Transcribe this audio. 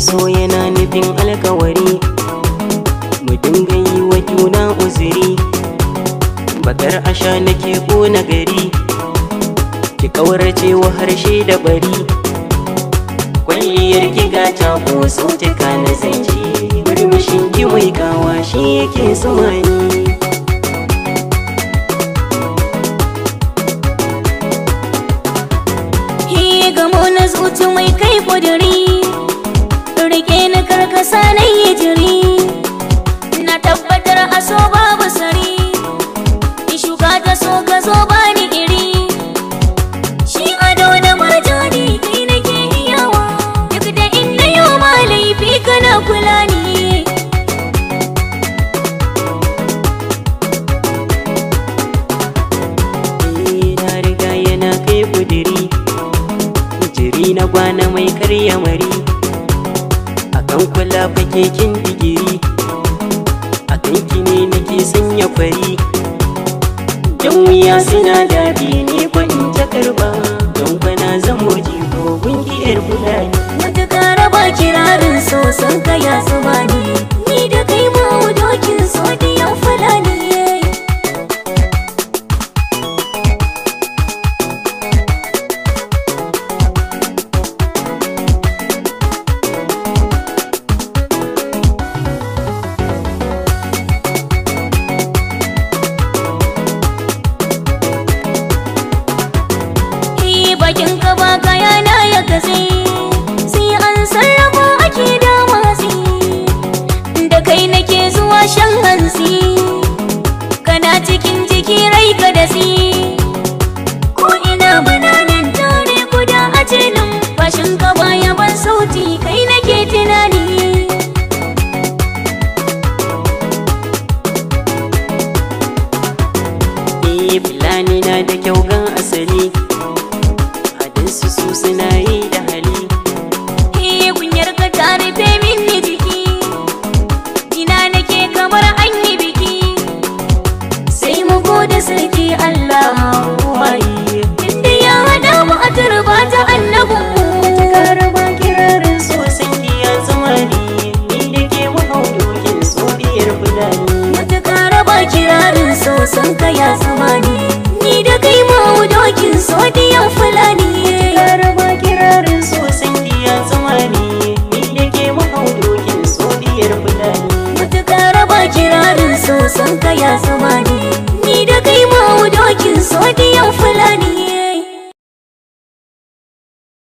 so yana nufin alkawari, mu dinga yi wa juna uzuri. Bakar asha nake ƙona gari, ki ƙaurace wa harshe da bari. Kwalliyar ki gata ko sautuka na zance, murmushin ki mai kawa shi yake sumani. Gamo na zuci mai kai ƙuduri, rike ni karkasa na yi jiri. Na tabbatar a so babu sari, ki shuka ta so ka zo bani iri. Shi ado na marjani kai nake iyawa, duk da inda yau ma laifi kana kula ni. Na riga yana kai ƙuduri, jiri na gwana mai karya mari. Akan kula fake kin digiri, akan ki ne nake sanya fari. Jan wuya suna dabi ne ko in ta karba, don kwana zamo jigo gungi yar fulani. Matuƙa raba kirarin so san ka ya zuba ni da kai ma dokin so diyan fulani. Bakin ka ba kaya na ya gaze, sai an sarrafa ake dama si. Da kai nake zuwa shan hansi, kana cikin jiki rai ka da si. Ko ina bananan tare guda a jinin, bashin ka baya ban sauti kai nake tunani. Fulani na da kyau gan asali, su suna yi da hali. Kunyar ka ta rufe mini jiki, ina nake kamar an yi biki. Sai mu gode sarki Allah waye, inda ya hada mu a turba ta annabin mu. Matuƙar ba kirarin so san ki ya zama ni da ke mahaudokin so diyar fulani. Matuƙar ba kirarin so san ka ya zama ni da kai mahaudokin so diyan fulani. Kirarin so san ka ya zama ni da kai ma dokin so diyan fulani.